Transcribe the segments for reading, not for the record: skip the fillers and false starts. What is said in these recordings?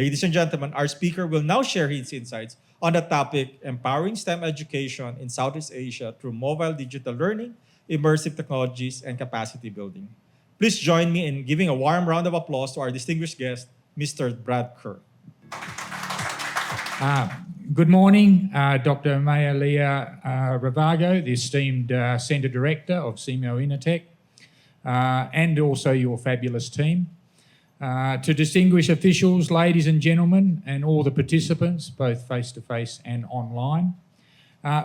Ladies and gentlemen, our speaker will now share his insights on the topic Empowering STEM Education in Southeast Asia through Mobile Digital Learning, Immersive Technologies, and Capacity Building. Please join me in giving a warm round of applause to our distinguished guest, Mr. Brad Kerr. Good morning, Dr. 𝗜𝗡𝗄𝗎𝗓𝗏𝗏, the esteemed Centre Director of SEAMEO INNOTECH, and also your fabulous team. To distinguished officials, ladies and gentlemen, and all the participants, both face-to-face and online.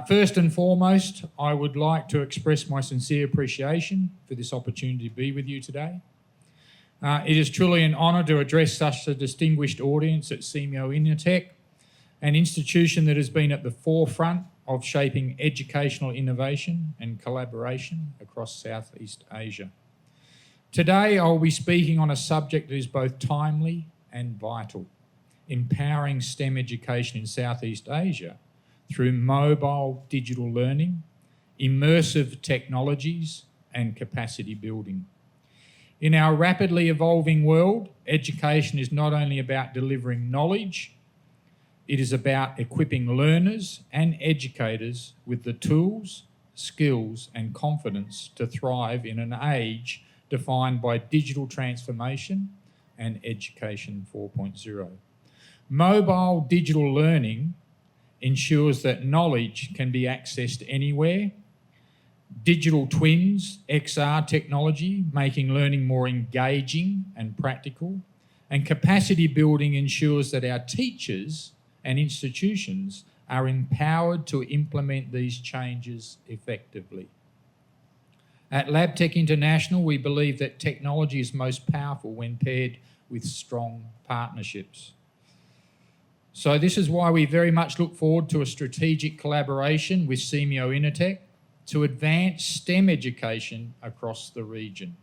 First and foremost, I would like to express my sincere appreciation for this opportunity to be with you today. It is truly an honour to address such a distinguished audience at SEAMEO INNOTECH, an institution that has been at the forefront of shaping educational innovation and collaboration across Southeast Asia. Today, I'll be speaking on a subject that is both timely and vital, empowering STEM education in Southeast Asia through mobile digital learning, immersive technologies, and capacity building. In our rapidly evolving world, education is not only about delivering knowledge, it is about equipping learners and educators with the tools, skills, and confidence to thrive in an age defined by digital transformation and Education 4.0. Mobile digital learning ensures that knowledge can be accessed anywhere. Digital twins, XR technology, making learning more engaging and practical. And capacity building ensures that our teachers and institutions are empowered to implement these changes effectively. At Labtech International, we believe that technology is most powerful when paired with strong partnerships. So this is why we very much look forward to a strategic collaboration with SEAMEO INNOTECH to advance STEM education across the region.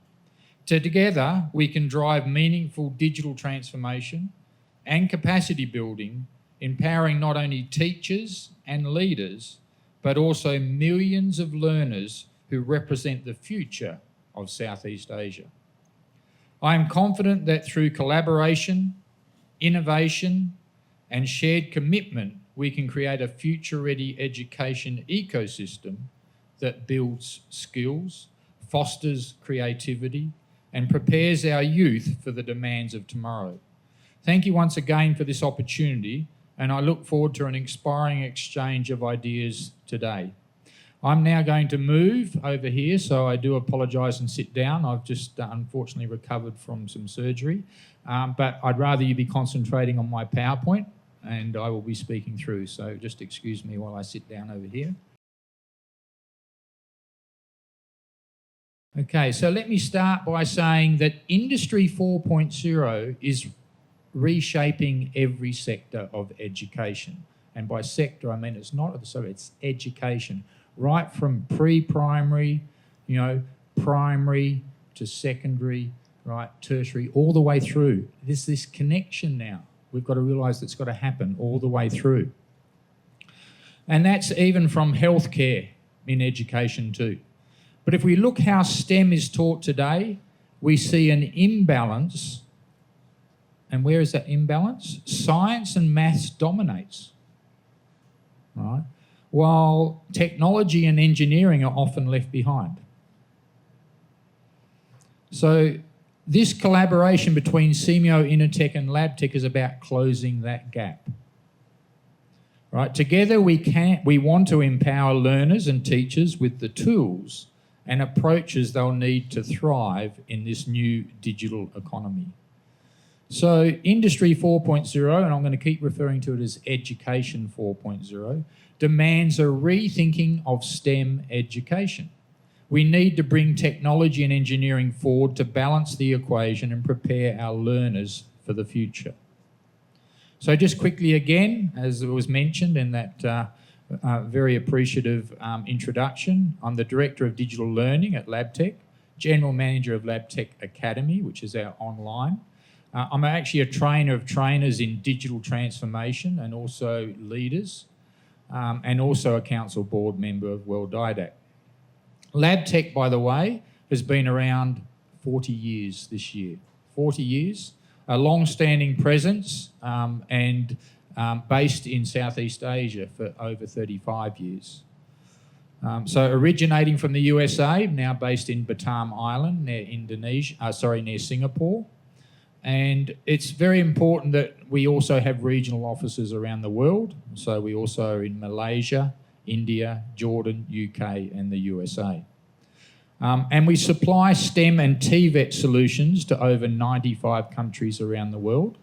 Together, we can drive meaningful digital transformation and capacity building, empowering not only teachers and leaders, but also millions of learners who represent the future of Southeast Asia. I am confident that through collaboration, innovation, and shared commitment, we can create a future-ready education ecosystem that builds skills, fosters creativity, and prepares our youth for the demands of tomorrow. Thank you once again for this opportunity, and I look forward to an inspiring exchange of ideas today. I'm now going to move over here, so I do apologise and sit down. I've just unfortunately recovered from some surgery, but I'd rather you be concentrating on my PowerPoint, and I will be speaking through, so just excuse me while I sit down over here. Okay, so let me start by saying that Industry 4.0 is reshaping every sector of education. And by sector, I mean it's education. Right from pre-primary, primary to secondary, right, tertiary, all the way through. There's this connection now. We've got to realise that's got to happen all the way through. And that's even from healthcare in education too. But if we look how STEM is taught today, we see an imbalance. And where is that imbalance? Science and maths dominates, right? While technology and engineering are often left behind. So this collaboration between SEAMEO INNOTECH and Labtech is about closing that gap. Right? Together we want to empower learners and teachers with the tools and approaches they'll need to thrive in this new digital economy. So Industry 4.0, and I'm going to keep referring to it as Education 4.0, demands a rethinking of STEM education. We need to bring technology and engineering forward to balance the equation and prepare our learners for the future. So just quickly again, as it was mentioned in that very appreciative introduction, I'm the Director of Digital Learning at Labtech, General Manager of Labtech Academy, which is our online. I'm actually a trainer of trainers in digital transformation and also leaders, and also a council board member of Worlddidac. Labtech, by the way, has been around 40 years this year. 40 years. a long-standing presence and based in Southeast Asia for over 35 years. So originating from the USA, now based in Batam Island near near Singapore. And it's very important that we also have regional offices around the world. So we also are in Malaysia, India, Jordan, UK and the USA. And we supply STEM and TVET solutions to over 95 countries around the world.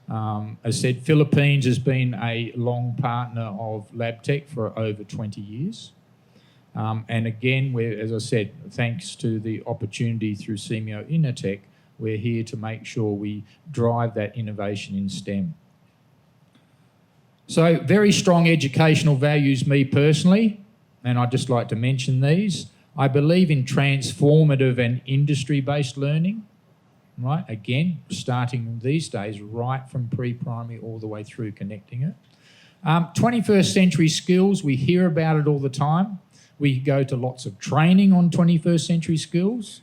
As I said, Philippines has been a long partner of Labtech for over 20 years. And again, as I said, thanks to the opportunity through SEAMEO INNOTECH, we're here to make sure we drive that innovation in STEM. So very strong educational values, me personally, and I'd just like to mention these. I believe in transformative and industry-based learning, right? Again, starting these days right from pre-primary all the way through, connecting it. 21st century skills, we hear about it all the time. We go to lots of training on 21st century skills,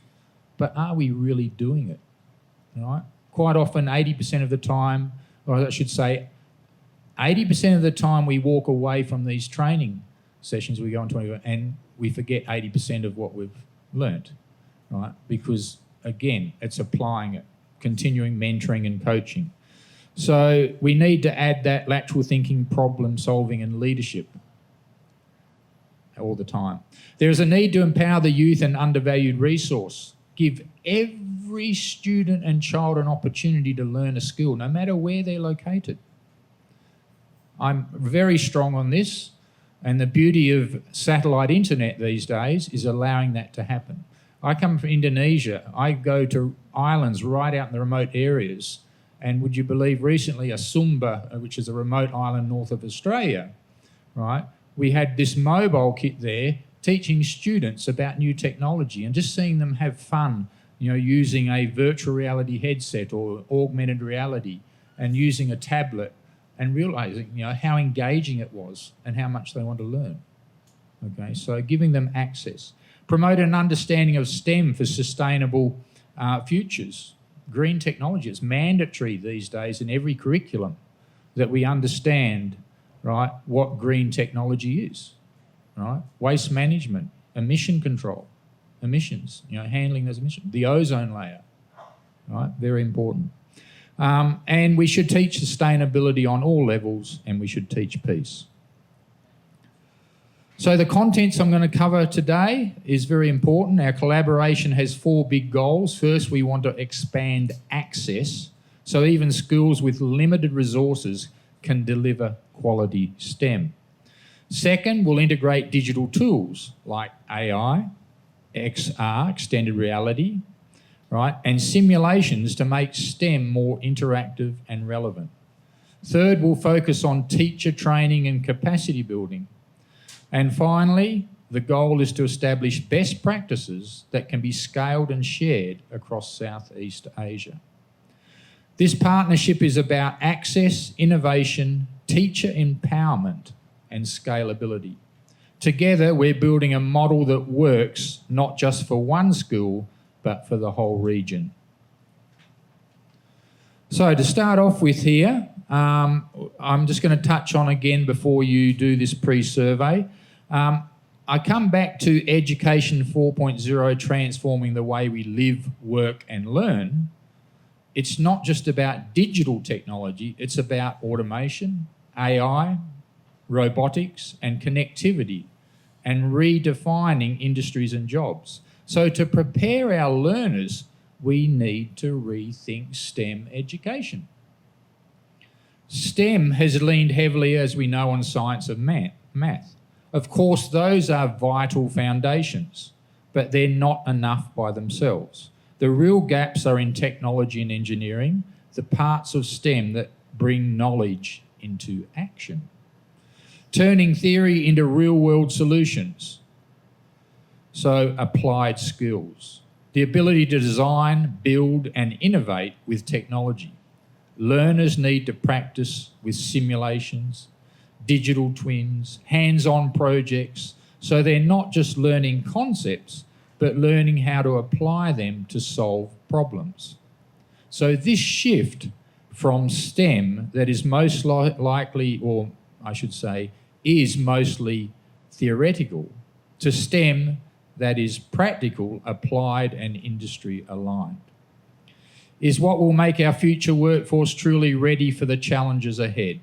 but are we really doing it, right? Quite often, 80% of the time, or I should say, 80% of the time we walk away from these training sessions, we go on 20, and we forget 80% of what we've learnt, right? Because, again, it's applying it, continuing mentoring and coaching. So we need to add that lateral thinking, problem solving and leadership all the time. There is a need to empower the youth and undervalued resource. Give every student and child an opportunity to learn a skill, no matter where they're located. I'm very strong on this, and the beauty of satellite internet these days is allowing that to happen. I come from Indonesia. I go to islands right out in the remote areas, and would you believe recently Sumba, which is a remote island north of Australia, right? We had this mobile kit there teaching students about new technology and just seeing them have fun, you know, using a virtual reality headset or augmented reality and using a tablet and realising, you know, how engaging it was and how much they want to learn. Okay, so giving them access. Promote an understanding of STEM for sustainable futures. Green technology, it's mandatory these days in every curriculum that we understand, right, what green technology is, right? Waste management, emission control, emissions, you know, handling those emissions, the ozone layer, right, very important. And we should teach sustainability on all levels, and we should teach peace. So the contents I'm going to cover today is very important. Our collaboration has 4 big goals. First, we want to expand access, so even schools with limited resources can deliver quality STEM. Second, we'll integrate digital tools like AI, XR, extended reality, right, and simulations to make STEM more interactive and relevant. Third, we'll focus on teacher training and capacity building. And finally, the goal is to establish best practices that can be scaled and shared across Southeast Asia. This partnership is about access, innovation, teacher empowerment, and scalability. Together, we're building a model that works not just for one school, but for the whole region. So to start off with here, I'm just going to touch on again before you do this pre-survey. I come back to Education 4.0, transforming the way we live, work and learn. It's not just about digital technology, it's about automation, AI, robotics and connectivity, and redefining industries and jobs. So to prepare our learners, we need to rethink STEM education. STEM has leaned heavily, as we know, on science and math. Of course, those are vital foundations, but they're not enough by themselves. The real gaps are in technology and engineering, the parts of STEM that bring knowledge into action. Turning theory into real-world solutions. So applied skills. The ability to design, build and innovate with technology. Learners need to practice with simulations, digital twins, hands-on projects, so they're not just learning concepts, but learning how to apply them to solve problems. So this shift from STEM that is most likely, or I should say, is mostly theoretical, to STEM that is practical, applied and industry aligned, is what will make our future workforce truly ready for the challenges ahead.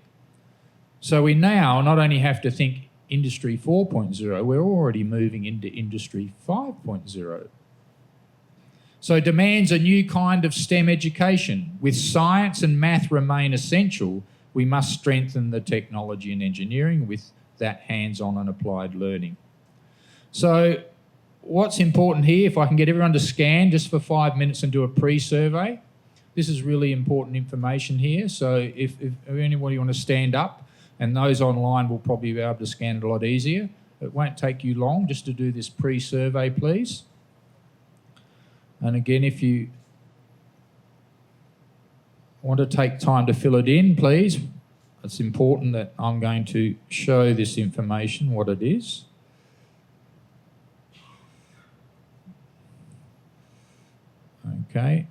So we now not only have to think Industry 4.0, we're already moving into Industry 5.0. So demands a new kind of STEM education. With science and math remain essential, we must strengthen the technology and engineering with that hands-on and applied learning. So what's important here, if I can get everyone to scan just for 5 minutes and do a pre-survey, this is really important information here. So if anybody want to stand up, and those online will probably be able to scan it a lot easier. It won't take you long just to do this pre-survey, please. And again, if you want to take time to fill it in, please. It's important that I'm going to show this information, what it is. Okay,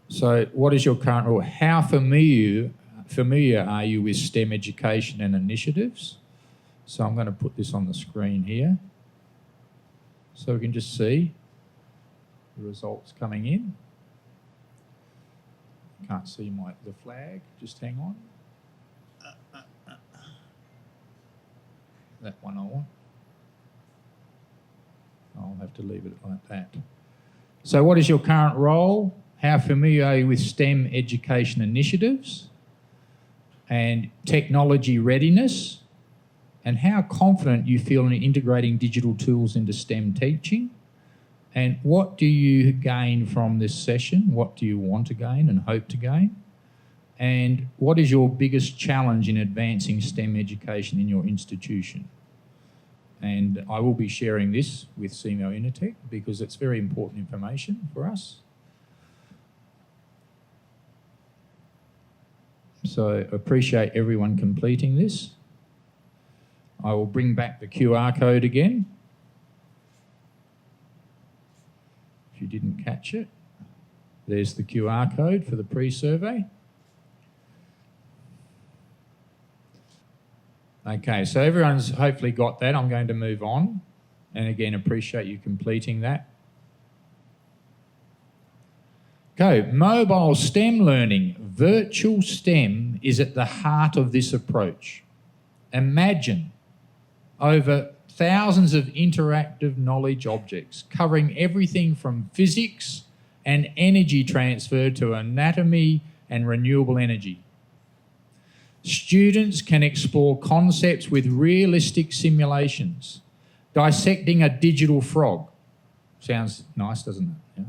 so what is your current role? How familiar are you with STEM education and initiatives? So I'm going to put this on the screen here so we can just see the results coming in. Can't see the flag, just hang on. That one I want. I'll have to leave it like that. So what is your current role? How familiar are you with STEM education initiatives and technology readiness? And how confident you feel in integrating digital tools into STEM teaching? And what do you gain from this session? What do you want to gain and hope to gain? And what is your biggest challenge in advancing STEM education in your institution? And I will be sharing this with SEAMEO INNOTECH because it's very important information for us. So appreciate everyone completing this. I will bring back the QR code again. If you didn't catch it, there's the QR code for the pre-survey. Okay, so everyone's hopefully got that. I'm going to move on. And again, appreciate you completing that. Okay, mobile STEM learning. Virtual STEM is at the heart of this approach. Imagine over thousands of interactive knowledge objects covering everything from physics and energy transfer to anatomy and renewable energy. Students can explore concepts with realistic simulations, dissecting a digital frog. Sounds nice, doesn't it?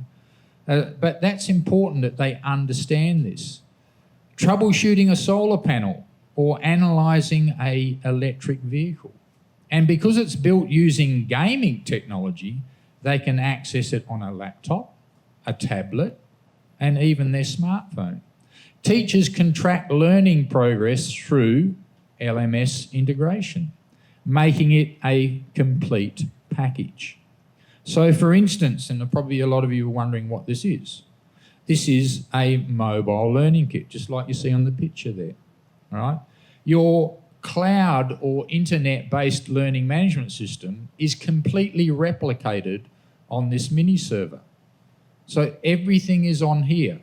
Yeah. But that's important that they understand this. Troubleshooting a solar panel or analysing an electric vehicle. And because it's built using gaming technology, they can access it on a laptop, a tablet, and even their smartphone. Teachers can track learning progress through LMS integration, making it a complete package. So for instance, and probably a lot of you are wondering what this is a mobile learning kit, just like you see on the picture there, all right? Your cloud or internet-based learning management system is completely replicated on this mini server. So everything is on here.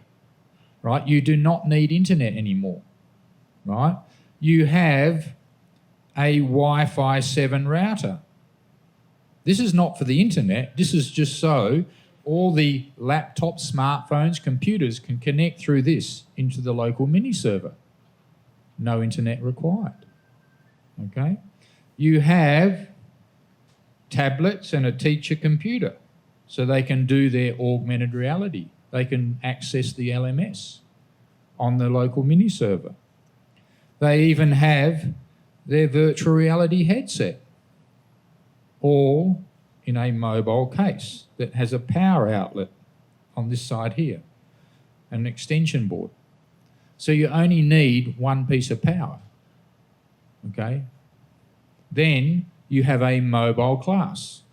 Right? You do not need internet anymore, right? You have a Wi-Fi 7 router. This is not for the internet. This is just so all the laptops, smartphones, computers can connect through this into the local mini server. No internet required, okay? You have tablets and a teacher computer so they can do their augmented reality. They can access the LMS on the local mini server. They even have their virtual reality headset, all in a mobile case that has a power outlet on this side here, an extension board. So you only need one piece of power, okay? Then you have a mobile class.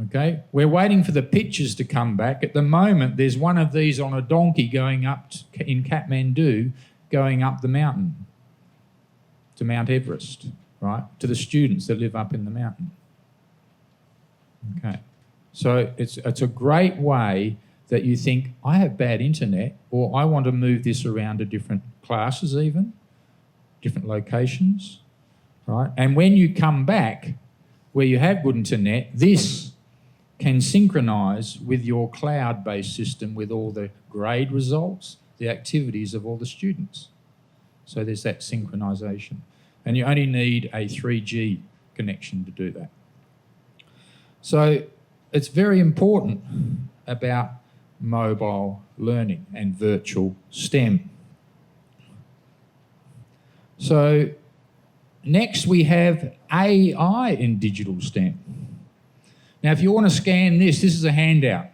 Okay, we're waiting for the pictures to come back. At the moment, there's one of these on a donkey going up in Kathmandu, going up the mountain to Mount Everest, right, to the students that live up in the mountain. Okay, so it's a great way that you think, I have bad internet, or I want to move this around to different classes even, different locations, right? And when you come back, where you have good internet, this can synchronise with your cloud-based system with all the grade results, the activities of all the students. So there's that synchronisation. And you only need a 3G connection to do that. So it's very important about mobile learning and virtual STEM. So next we have AI in digital STEM. Now, if you want to scan this, this is a handout.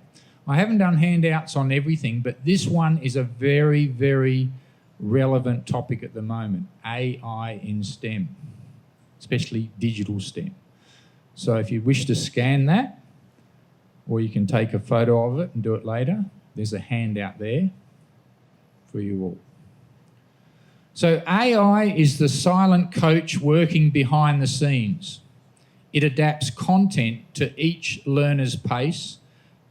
I haven't done handouts on everything, but this one is a very, very relevant topic at the moment, AI in STEM, especially digital STEM. So if you wish to scan that, or you can take a photo of it and do it later, there's a handout there for you all. So AI is the silent coach working behind the scenes. It adapts content to each learner's pace,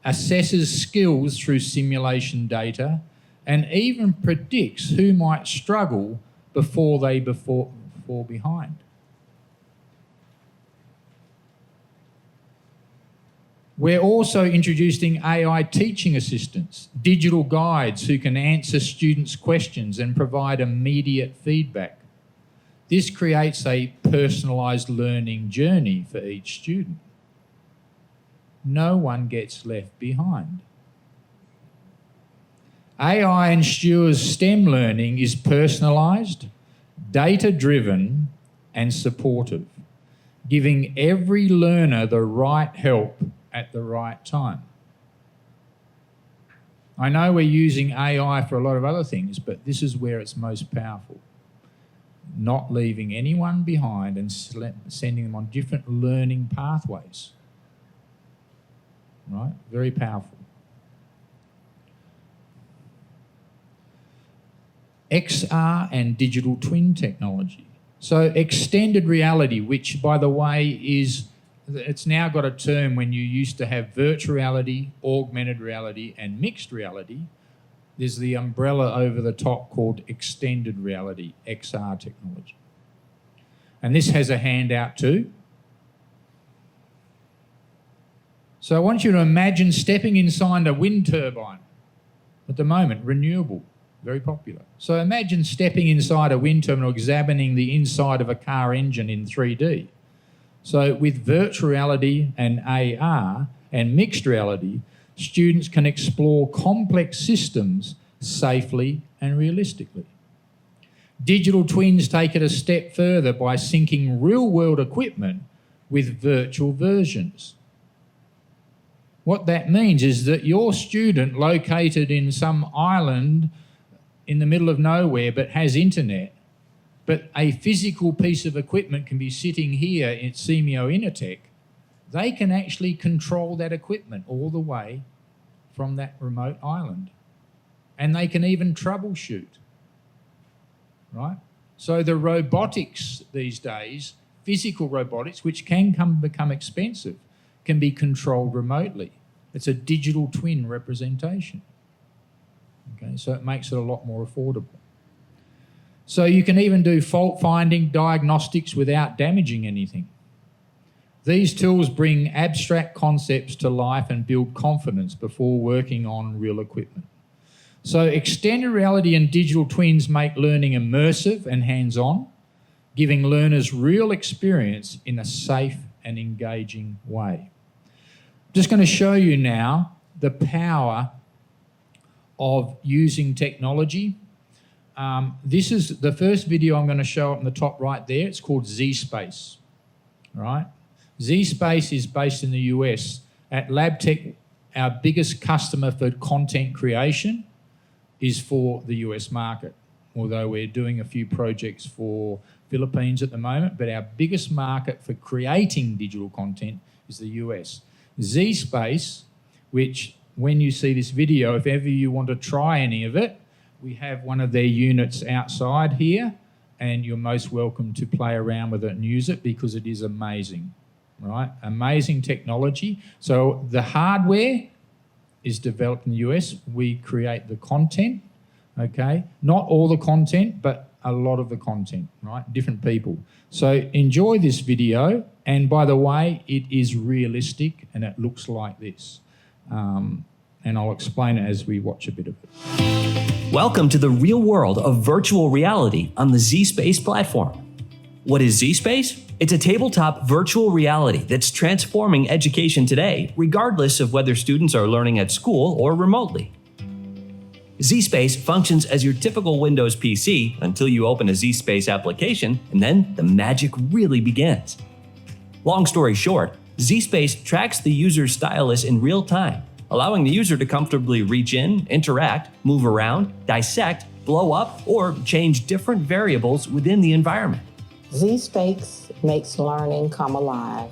assesses skills through simulation data, and even predicts who might struggle before they fall behind. We're also introducing AI teaching assistants, digital guides who can answer students' questions and provide immediate feedback. This creates a personalised learning journey for each student. No one gets left behind. AI ensures STEM learning is personalised, data-driven and supportive, giving every learner the right help at the right time. I know we're using AI for a lot of other things, but this is where it's most powerful. Not leaving anyone behind and sending them on different learning pathways. Right? Very powerful. XR and digital twin technology. So extended reality, which by the way it's now got a term when you used to have virtual reality, augmented reality and mixed reality. There's the umbrella over the top called extended reality, XR technology. And this has a handout too. So I want you to imagine stepping inside a wind turbine. At the moment, renewable, very popular. So imagine stepping inside a wind turbine or examining the inside of a car engine in 3D. So with virtual reality and AR and mixed reality, students can explore complex systems safely and realistically. Digital twins take it a step further by syncing real-world equipment with virtual versions. What that means is that your student located in some island in the middle of nowhere but has internet, but a physical piece of equipment can be sitting here at SEAMEO INNOTECH, they can actually control that equipment all the way from that remote island. And they can even troubleshoot, right? So the robotics these days, physical robotics, which can become expensive, can be controlled remotely. It's a digital twin representation. Okay, so it makes it a lot more affordable. So you can even do fault finding, diagnostics without damaging anything. These tools bring abstract concepts to life and build confidence before working on real equipment. So extended reality and digital twins make learning immersive and hands-on, giving learners real experience in a safe and engaging way. I'm just going to show you now the power of using technology. This is the first video I'm going to show up in the top right there. It's called ZSpace, right? ZSpace is based in the US. At Labtech, our biggest customer for content creation is for the US market, although we're doing a few projects for Philippines at the moment, but our biggest market for creating digital content is the US. 𝗜𝗏𝗧𝗘𝗠, which when you see this video, if ever you want to try any of it, we have one of their units outside here, and you're most welcome to play around with it and use it because it is amazing, right? Amazing technology. So the hardware is developed in the US. We create the content, okay? Not all the content, but a lot of the content, right? Different people. So enjoy this video. And by the way, it is realistic and it looks like this. And I'll explain it as we watch a bit of it. Welcome to the real world of virtual reality on the 𝗜𝗏𝗧𝗃 platform. What is 𝗜𝗏𝗧𝗃? It's a tabletop virtual reality that's transforming education today, regardless of whether students are learning at school or remotely. 𝗜𝗏𝗃 functions as your typical Windows PC until you open a 𝗜𝗏𝗃 application, and then the magic really begins. Long story short, 𝗜𝗏𝗃 tracks the user's stylus in real time, allowing the user to comfortably reach in, interact, move around, dissect, blow up, or change different variables within the environment. 𝗜𝗏𝗃 makes learning come alive.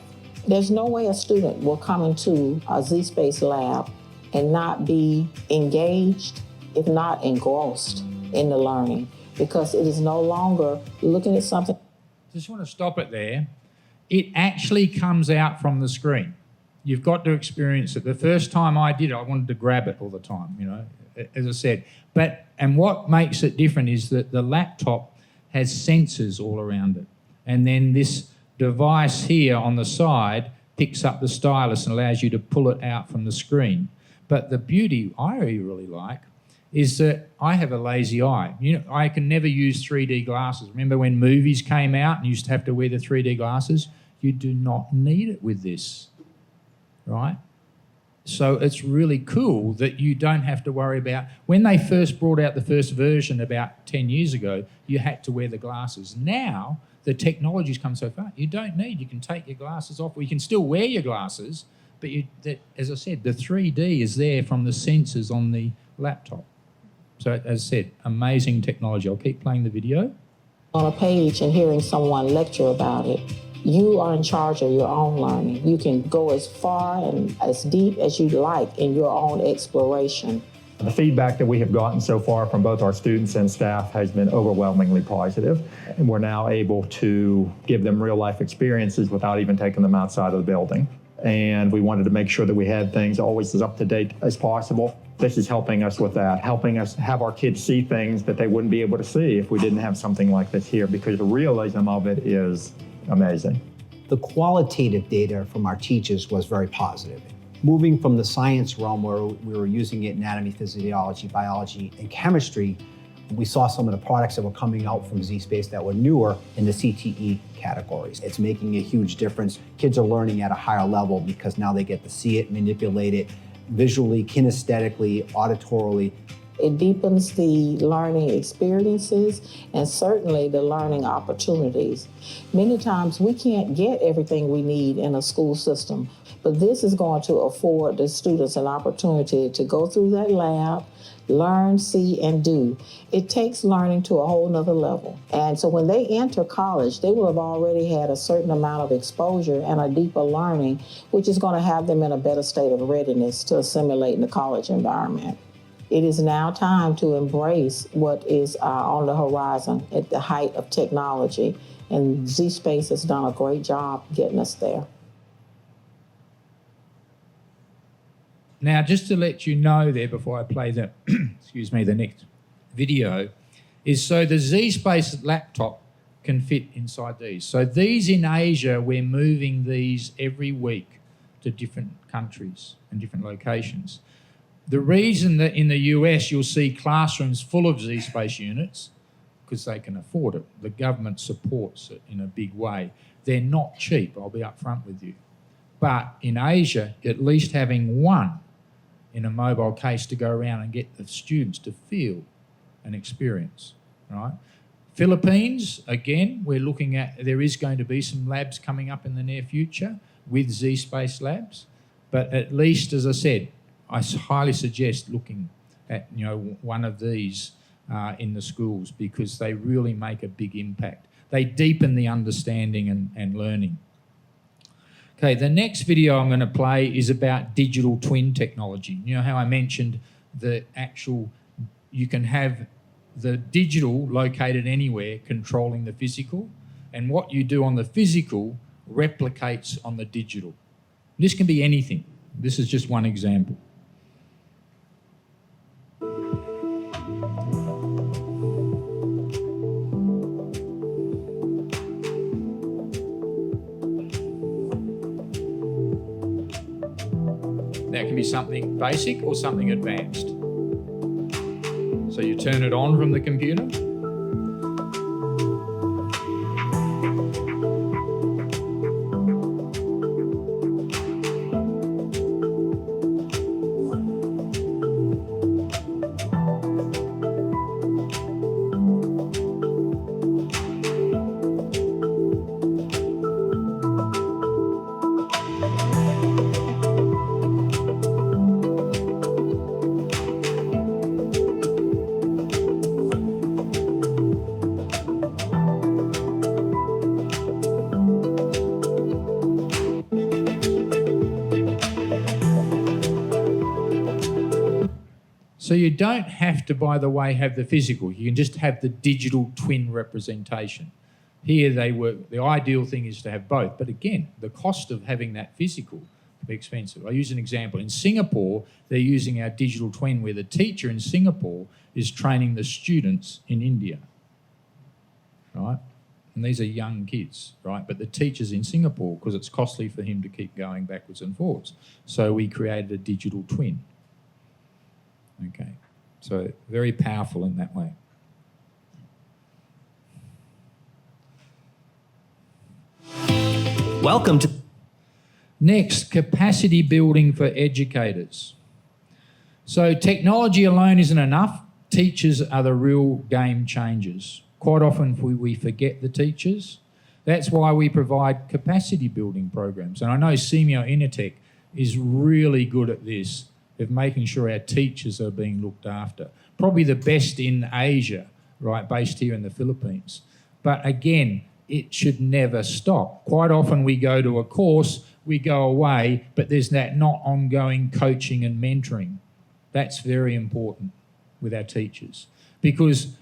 There's no way a student will come into a 𝗜𝗏𝗃 lab and not be engaged, if not engrossed in the learning, because it is no longer looking at something. Just want to stop it there. It actually comes out from the screen. You've got to experience it. The first time I did it, I wanted to grab it all the time, you know, as I said. And what makes it different is that the laptop has sensors all around it. And then this device here on the side picks up the stylus and allows you to pull it out from the screen. But the beauty I really like is that I have a lazy eye. You know, I can never use 3D glasses. Remember when movies came out and you used to have to wear the 3D glasses? You do not need it with this, right? So it's really cool that you don't have to worry about, when they first brought out the first version about 10 years ago, you had to wear the glasses. Now, the technology's come so far, you don't need, you can take your glasses off, or you can still wear your glasses, but as I said, the 3D is there from the sensors on the laptop. So as I said, amazing technology. I'll keep playing the video. On a page and hearing someone lecture about it, you are in charge of your own learning. You can go as far and as deep as you like in your own exploration. The feedback that we have gotten so far from both our students and staff has been overwhelmingly positive, and we're now able to give them real-life experiences without even taking them outside of the building. And we wanted to make sure that we had things always as up-to-date as possible. This is helping us with that, helping us have our kids see things that they wouldn't be able to see if we didn't have something like this here, because the realism of it is amazing. The qualitative data from our teachers was very positive. Moving from the science realm where we were using it in anatomy, physiology, biology, and chemistry, we saw some of the products that were coming out from 𝗜𝗏𝗃 that were newer in the CTE categories. It's making a huge difference. Kids are learning at a higher level because now they get to see it, manipulate it, visually, kinesthetically, auditorily. It deepens the learning experiences and certainly the learning opportunities. Many times we can't get everything we need in a school system, but this is going to afford the students an opportunity to go through that lab, learn, see, and do. It takes learning to a whole nother level. And so when they enter college, they will have already had a certain amount of exposure and a deeper learning, which is going to have them in a better state of readiness to assimilate in the college environment. It is now time to embrace what is on the horizon at the height of technology, and 𝗜𝗏𝗃 has done a great job getting us there. Now, just to let you know there before I play the, excuse me, the next video, is so the 𝗜𝗏𝗃 laptop can fit inside these. So these in Asia, we're moving these every week to different countries and different locations. The reason that in the US you'll see classrooms full of 𝗜𝗏𝗃 units, because they can afford it. The government supports it in a big way. They're not cheap, I'll be upfront with you. But in Asia, at least having one in a mobile case to go around and get the students to feel and experience, right? Philippines, again, we're looking at, there is going to be some labs coming up in the near future with 𝗜𝗏𝗃 labs, but at least, as I said, I highly suggest looking at, you know, one of these in the schools, because they really make a big impact. They deepen the understanding and learning. Okay, the next video I'm going to play is about digital twin technology. You know how I mentioned you can have the digital located anywhere controlling the physical, and what you do on the physical replicates on the digital. This can be anything. This is just one example. That can be something basic or something advanced. So you turn it on from the computer. So you don't have to, by the way, have the physical. You can just have the digital twin representation. Here they work. The ideal thing is to have both. But again, the cost of having that physical can be expensive. I use an example. In Singapore, they're using our digital twin where the teacher in Singapore is training the students in India, right? And these are young kids, right? But the teacher's in Singapore because it's costly for him to keep going backwards and forwards. So we created a digital twin. Okay, so very powerful in that way. Welcome to... Next, capacity building for educators. So technology alone isn't enough. Teachers are the real game changers. Quite often we forget the teachers. That's why we provide capacity building programs. And I know SEAMEO INNOTECH is really good at this, of making sure our teachers are being looked after. Probably the best in Asia, right, based here in the Philippines. But again, it should never stop. Quite often we go to a course, we go away, but there's that not ongoing coaching and mentoring. That's very important with our teachers. Because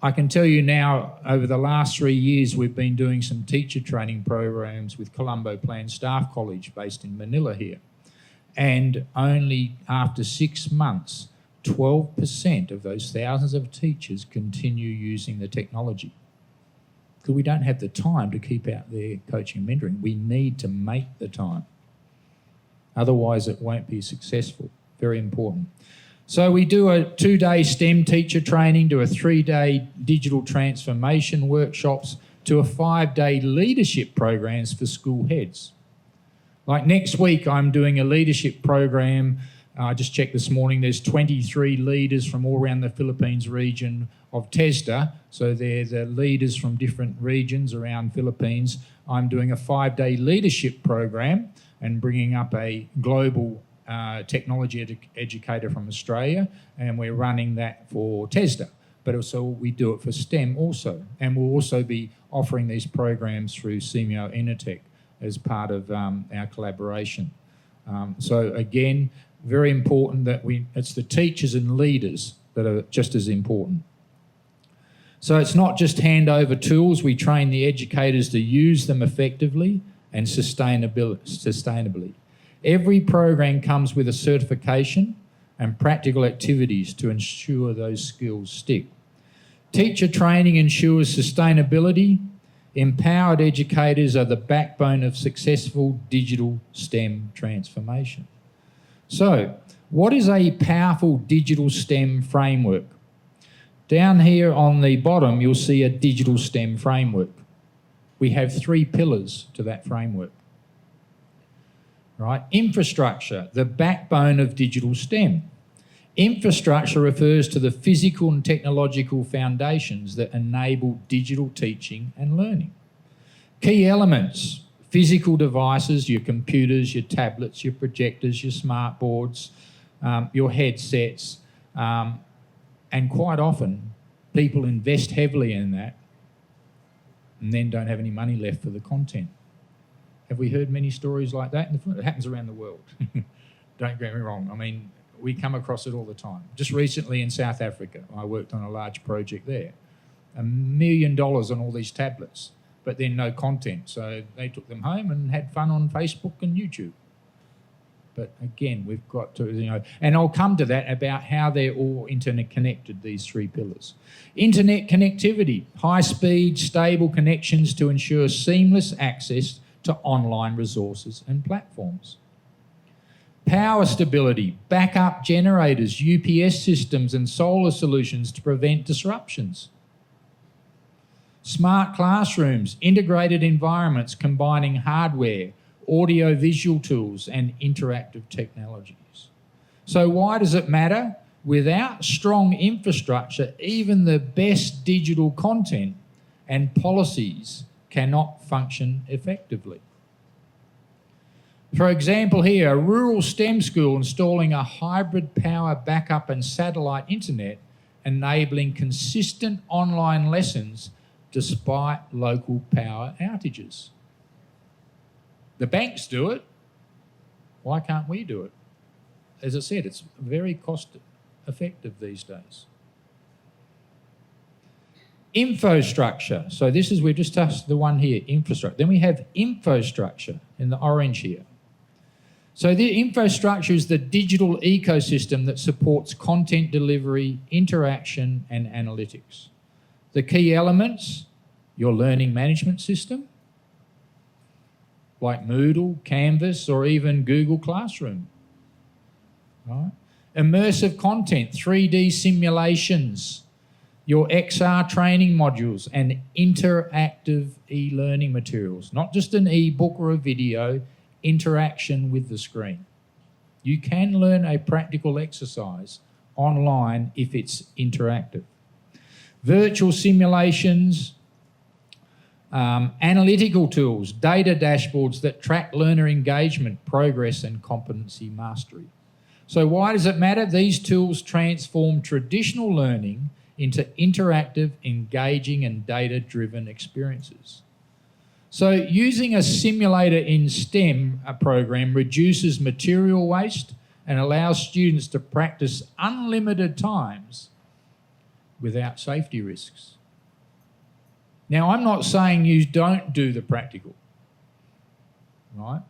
I can tell you now, over the last 3 years, we've been doing some teacher training programs with Colombo Plan Staff College based in Manila here. And only after 6 months, 12% of those thousands of teachers continue using the technology. Because we don't have the time to keep out there coaching and mentoring. We need to make the time. Otherwise, it won't be successful. Very important. So we do a 2-day STEM teacher training, do a 3-day digital transformation workshops, to a 5-day leadership programs for school heads. Like next week, I'm doing a leadership program. I just checked this morning, there's 23 leaders from all around the Philippines region of TESDA. So they're the leaders from different regions around Philippines. I'm doing a 5-day leadership program and bringing up a global technology educator from Australia. And we're running that for TESDA. But also we do it for STEM also. And we'll also be offering these programs through SEAMEO INNOTECH as part of our collaboration. So again, very important that it's the teachers and leaders that are just as important. So it's not just hand over tools, we train the educators to use them effectively and sustainably. Every program comes with a certification and practical activities to ensure those skills stick. Teacher training ensures sustainability. Empowered educators are the backbone of successful digital STEM transformation. So, what is a powerful digital STEM framework? Down here on the bottom, you'll see a digital STEM framework. We have 3 pillars to that framework. Right? Infrastructure, the backbone of digital STEM. Infrastructure refers to the physical and technological foundations that enable digital teaching and learning. Key elements, physical devices, your computers, your tablets, your projectors, your smart boards, your headsets, and quite often people invest heavily in that and then don't have any money left for the content. Have we heard many stories like that? It happens around the world. Don't get me wrong. I mean, we come across it all the time. Just recently in South Africa, I worked on a large project there. $1 million on all these tablets, but then no content. So they took them home and had fun on Facebook and YouTube. But again, we've got to, and I'll come to that about how they're all internet connected, these three pillars. Internet connectivity, high-speed, stable connections to ensure seamless access to online resources and platforms. Power stability, backup generators, UPS systems and solar solutions to prevent disruptions. Smart classrooms, integrated environments combining hardware, audio-visual tools and interactive technologies. So why does it matter? Without strong infrastructure, even the best digital content and policies cannot function effectively. For example here, a rural STEM school installing a hybrid power backup and satellite internet, enabling consistent online lessons despite local power outages. The banks do it. Why can't we do it? As I said, it's very cost effective these days. Infrastructure. So this is, we've just touched the one here, infrastructure. Then we have infrastructure in the orange here. So the infrastructure is the digital ecosystem that supports content delivery, interaction, and analytics. The key elements, your learning management system, like Moodle, Canvas, or even Google Classroom. Right? Immersive content, 3D simulations, your XR training modules, and interactive e-learning materials. Not just an e-book or a video, interaction with the screen. You can learn a practical exercise online if it's interactive. Virtual simulations, analytical tools, data dashboards that track learner engagement, progress, and competency mastery. So why does it matter? These tools transform traditional learning into interactive, engaging, and data-driven experiences. So using a simulator in STEM program reduces material waste and allows students to practice unlimited times without safety risks. Now, I'm not saying you don't do the practical, right?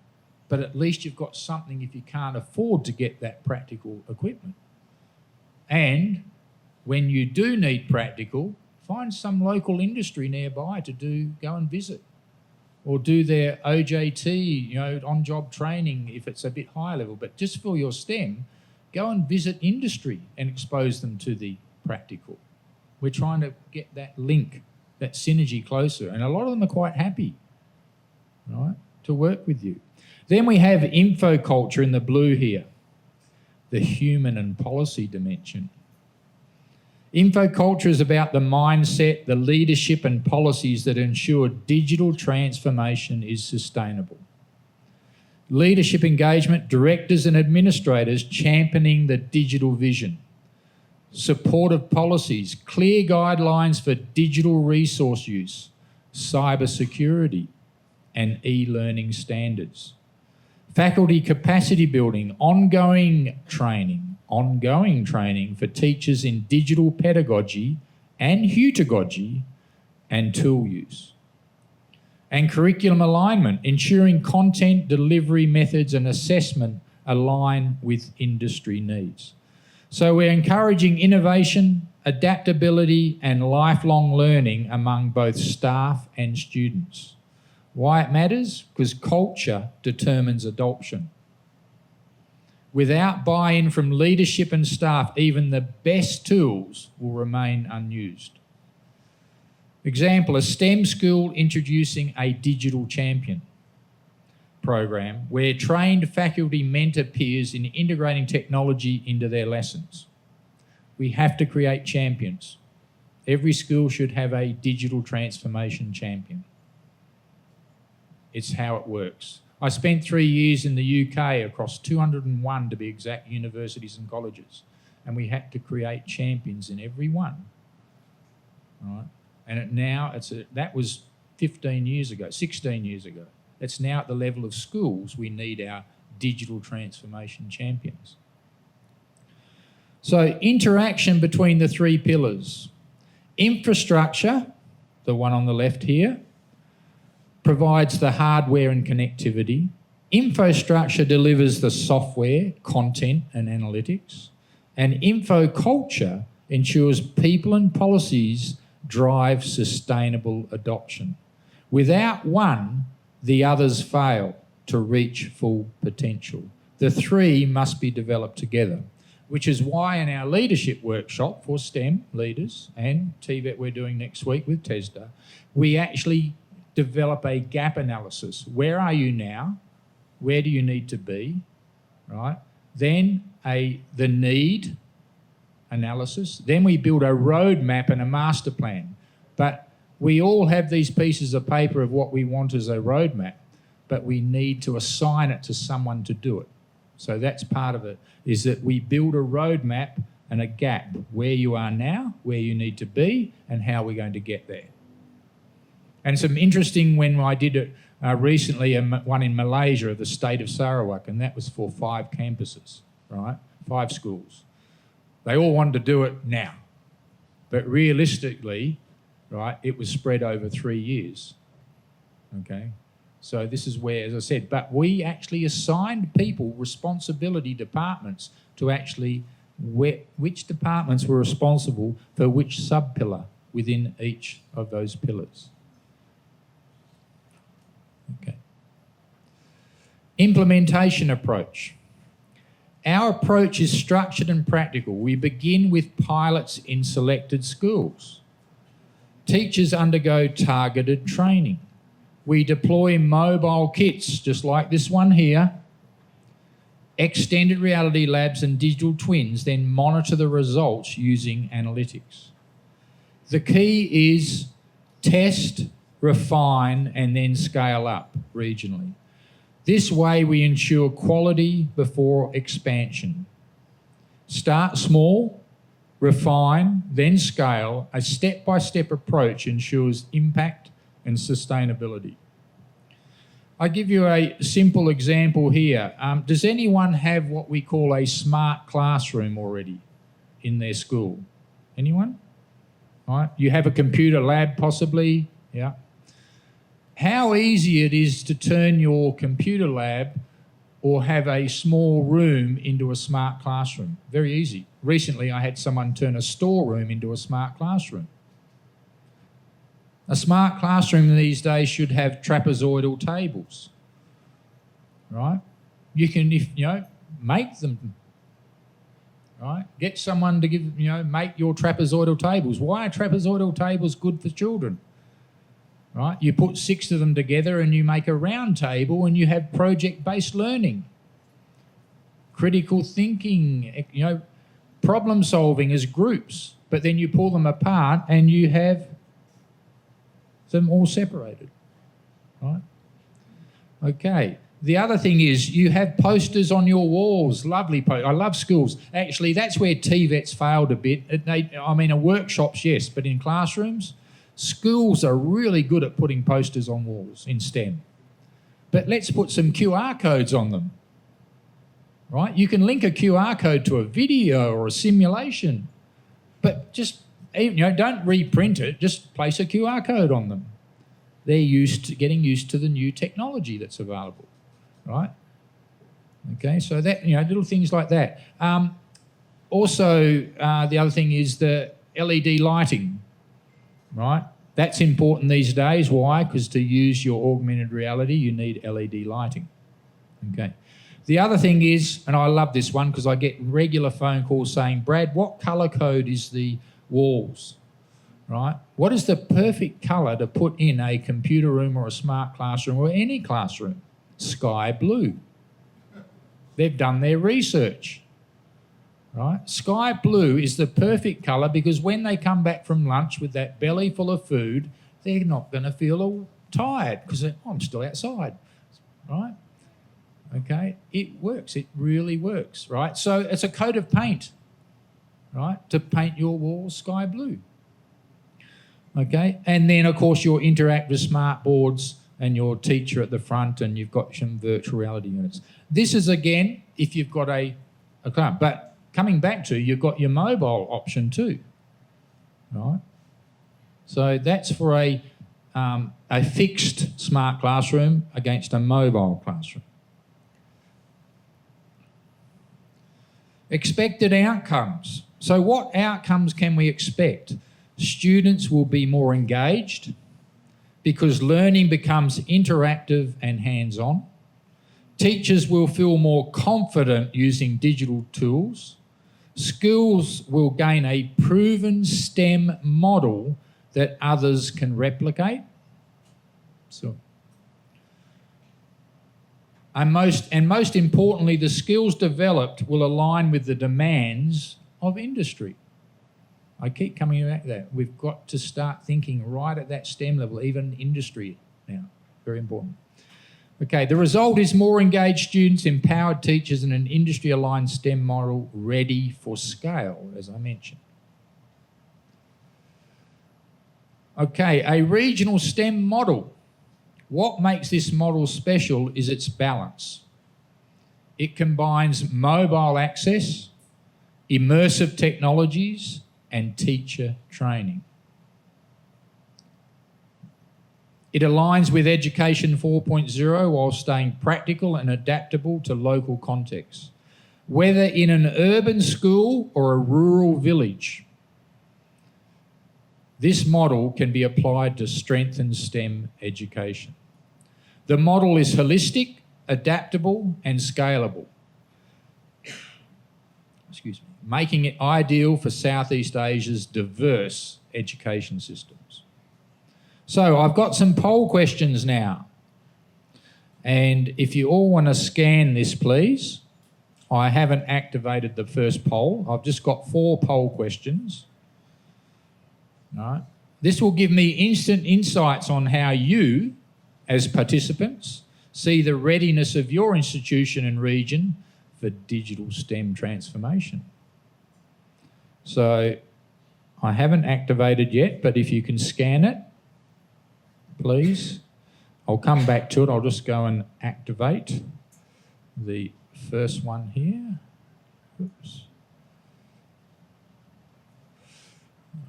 But at least you've got something if you can't afford to get that practical equipment. And when you do need practical, find some local industry nearby to go and visit. Or do their OJT, on-job training if it's a bit higher level. But just for your STEM, go and visit industry and expose them to the practical. We're trying to get that link, that synergy closer. And a lot of them are quite happy, right, to work with you. Then we have info culture in the blue here, the human and policy dimension. Info culture is about the mindset, the leadership and policies that ensure digital transformation is sustainable. Leadership engagement, directors and administrators championing the digital vision. Supportive policies, clear guidelines for digital resource use, cyber security, and e-learning standards. Faculty capacity building, ongoing training for teachers in digital pedagogy and heutagogy and tool use. And curriculum alignment, ensuring content delivery methods and assessment align with industry needs. So we're encouraging innovation, adaptability and lifelong learning among both staff and students. Why it matters? Because culture determines adoption. Without buy-in from leadership and staff, even the best tools will remain unused. Example, a STEM school introducing a digital champion program where trained faculty mentor peers in integrating technology into their lessons. We have to create champions. Every school should have a digital transformation champion. It's how it works. I spent 3 years in the UK across 201 to be exact universities and colleges, and we had to create champions in every one. Right? And that was 15 years ago, 16 years ago. It's now at the level of schools we need our digital transformation champions. So interaction between the three pillars. Infrastructure, the one on the left here, provides the hardware and connectivity. Infrastructure delivers the software, content and analytics. And infoculture ensures people and policies drive sustainable adoption. Without one, the others fail to reach full potential. The three must be developed together, which is why in our leadership workshop for STEM leaders and TVET we're doing next week with TESDA, we actually develop a gap analysis. Where are you now? Where do you need to be? Right? Then the need analysis. Then we build a roadmap and a master plan. But we all have these pieces of paper of what we want as a roadmap, but we need to assign it to someone to do it. So that's part of it, is that we build a roadmap and a gap, where you are now, where you need to be, and how we're going to get there. And some interesting, when I did it recently, one in Malaysia of the state of Sarawak, and that was for 5 campuses, right? 5 schools. They all wanted to do it now. But realistically, right, it was spread over 3 years, okay? So this is where, as I said, but we actually assigned people responsibility departments to actually which departments were responsible for which sub-pillar within each of those pillars. Okay. Implementation approach. Our approach is structured and practical. We begin with pilots in selected schools. Teachers undergo targeted training. We deploy mobile kits, just like this one here. Extended reality labs and digital twins then monitor the results using analytics. The key is test, refine, and then scale up regionally. This way we ensure quality before expansion. Start small, refine, then scale. A step-by-step approach ensures impact and sustainability. I give you a simple example here. Does anyone have what we call a smart classroom already in their school? Anyone? All right. You have a computer lab possibly, yeah. How easy it is to turn your computer lab or have a small room into a smart classroom. Very easy. Recently I had someone turn a storeroom into a smart classroom. A smart classroom these days should have trapezoidal tables, right? You can, make them, right? Get someone to make your trapezoidal tables. Why are trapezoidal tables good for children? Right? You put 6 of them together and you make a round table and you have project-based learning, critical thinking, problem solving as groups, but then you pull them apart and you have them all separated, right? Okay. The other thing is you have posters on your walls, lovely posters. I love schools. Actually, that's where TVET's failed a bit. In workshops, yes, but in classrooms, schools are really good at putting posters on walls in STEM. But let's put some QR codes on them, right? You can link a QR code to a video or a simulation, but just don't reprint it, just place a QR code on them. They're getting used to the new technology that's available, right? Okay, so that, little things like that. Also, the other thing is the LED lighting, right? That's important these days. Why? Because to use your augmented reality, you need LED lighting, okay? The other thing is, and I love this one because I get regular phone calls saying, Brad, what colour code is the walls, right? What is the perfect colour to put in a computer room or a smart classroom or any classroom? Sky blue. They've done their research, right? Sky blue is the perfect colour because when they come back from lunch with that belly full of food, they're not going to feel all tired because I'm still outside, right? Okay, it works. It really works, right? So it's a coat of paint, right, to paint your walls sky blue. Okay, and then of course your interactive smart boards and your teacher at the front, and you've got some virtual reality units. This is, again, if you've got a car. But coming back to, you've got your mobile option too, right? So that's for a fixed smart classroom against a mobile classroom. Expected outcomes. So what outcomes can we expect? Students will be more engaged because learning becomes interactive and hands-on. Teachers will feel more confident using digital tools. Schools will gain a proven STEM model that others can replicate. So, and most importantly, the skills developed will align with the demands of industry. I keep coming back to that. We've got to start thinking right at that STEM level, even industry now. Very important. Okay, the result is more engaged students, empowered teachers, and an industry-aligned STEM model ready for scale, as I mentioned. Okay, a regional STEM model. What makes this model special is its balance. It combines mobile access, immersive technologies, and teacher training. It aligns with Education 4.0 while staying practical and adaptable to local contexts, whether in an urban school or a rural village. This model can be applied to strengthen STEM education. The model is holistic, adaptable, and scalable, making it ideal for Southeast Asia's diverse education systems. So I've got some poll questions now. And if you all want to scan this, please. I haven't activated the first poll. I've just got 4 poll questions. All right. This will give me instant insights on how you, as participants, see the readiness of your institution and region for digital STEM transformation. So I haven't activated yet, but if you can scan it, please. I'll come back to it. I'll just go and activate the first one here. Oops.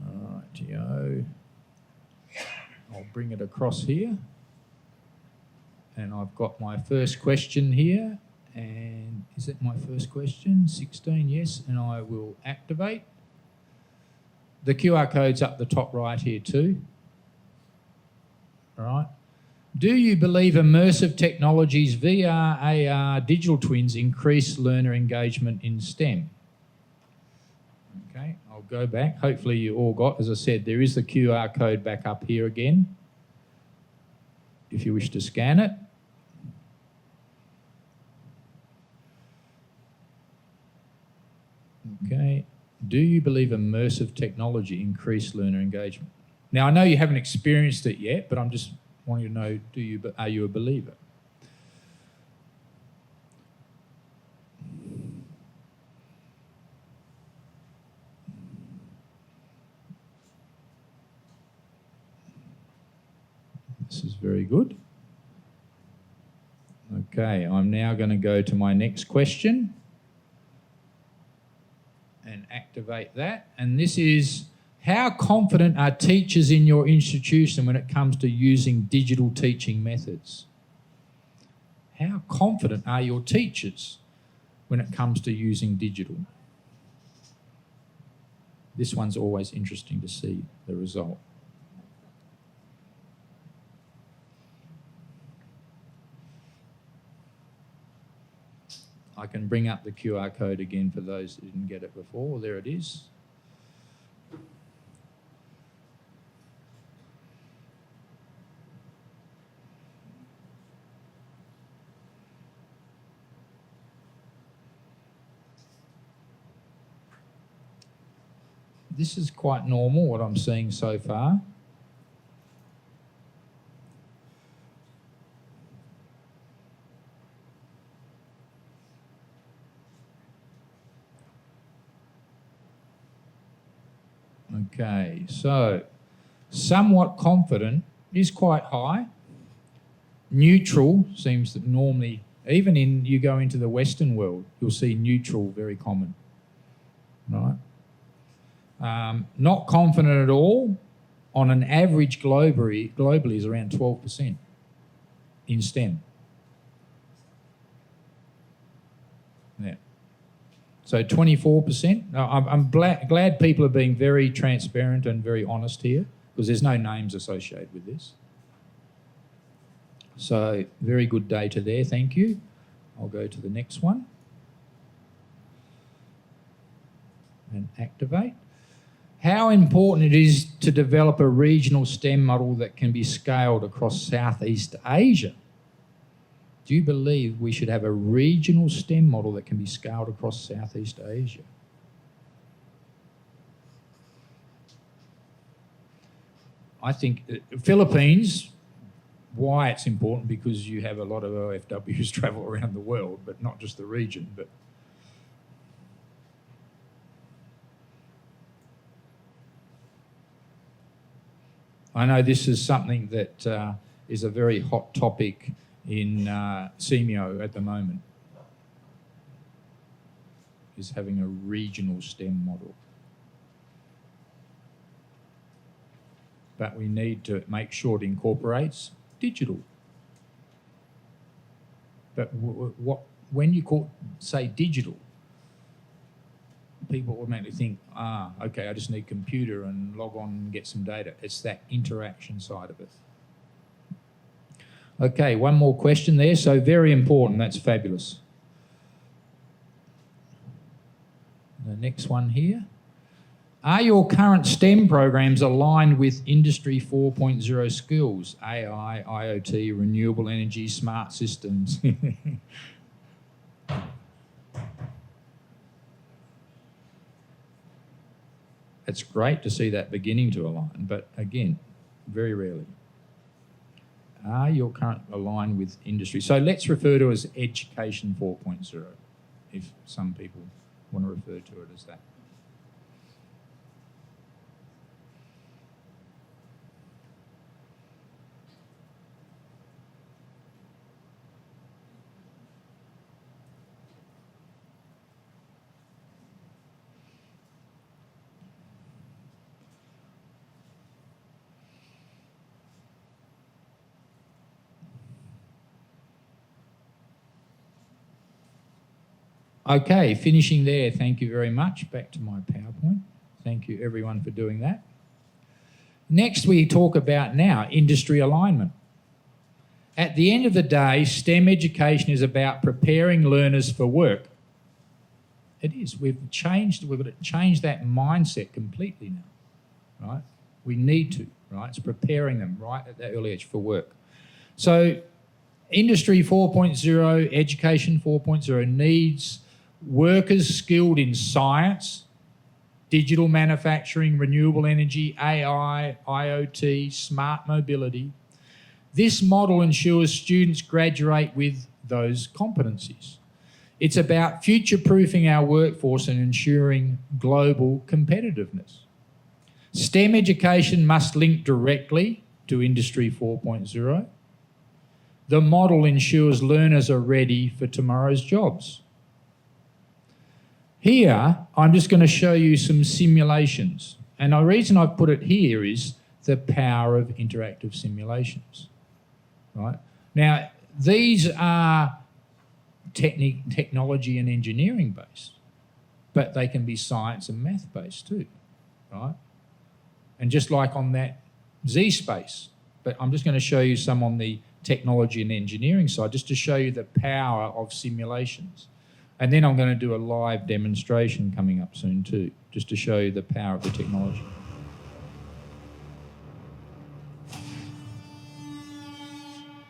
Rightio. I'll bring it across here. And I've got my first question here. And is it my first question? 16, yes. And I will activate. The QR code's up the top right here too. All right. Do you believe immersive technologies, VR, AR, digital twins increase learner engagement in STEM? Okay, I'll go back. Hopefully you all got, as I said, there is the QR code back up here again, if you wish to scan it. Okay. Do you believe immersive technology increase learner engagement? Now, I know you haven't experienced it yet, but I'm just wanting to know, are you a believer? This is very good. Okay, I'm now going to go to my next question and activate that. And this is, how confident are teachers in your institution when it comes to using digital teaching methods? How confident are your teachers when it comes to using digital? This one's always interesting to see the result. I can bring up the QR code again for those that didn't get it before. There it is. This is quite normal, what I'm seeing so far. Okay, so somewhat confident is quite high. Neutral seems that normally, even in you go into the Western world, you'll see neutral very common, right? Not confident at all, on an average globally is around 12% in STEM. Yeah. So 24%. Now, I'm glad people are being very transparent and very honest here, because there's no names associated with this. So very good data there, thank you. I'll go to the next one. And activate. How important it is to develop a regional STEM model that can be scaled across Southeast Asia. Do you believe we should have a regional STEM model that can be scaled across Southeast Asia? I think Philippines, why it's important, because you have a lot of OFWs travel around the world, but not just the region. But I know this is something that is a very hot topic in SEAMEO at the moment, is having a regional STEM model. But we need to make sure it incorporates digital. But when you say digital, people automatically think, okay, I just need a computer and log on and get some data. It's that interaction side of it. Okay, one more question there. So very important, that's fabulous. The next one here. Are your current STEM programs aligned with Industry 4.0 skills? AI, IoT, renewable energy, smart systems. It's great to see that beginning to align, but again, very rarely. Are your current aligned with industry? So let's refer to it as Education 4.0, if some people want to refer to it as that. Okay, finishing there. Thank you very much. Back to my PowerPoint. Thank you everyone for doing that. Next we talk about now industry alignment. At the end of the day, STEM education is about preparing learners for work. It is. We've got to change that mindset completely now, right? We need to, right? It's preparing them right at that early age for work. So Industry 4.0, Education 4.0 needs workers skilled in science, digital manufacturing, renewable energy, AI, IoT, smart mobility. This model ensures students graduate with those competencies. It's about future-proofing our workforce and ensuring global competitiveness. STEM education must link directly to Industry 4.0. The model ensures learners are ready for tomorrow's jobs. Here, I'm just going to show you some simulations. And the reason I've put it here is the power of interactive simulations, right? Now, these are technology and engineering based, but they can be science and math based too, right? And just like on that Z-space, but I'm just going to show you some on the technology and engineering side, just to show you the power of simulations. And then I'm going to do a live demonstration coming up soon too, just to show you the power of the technology.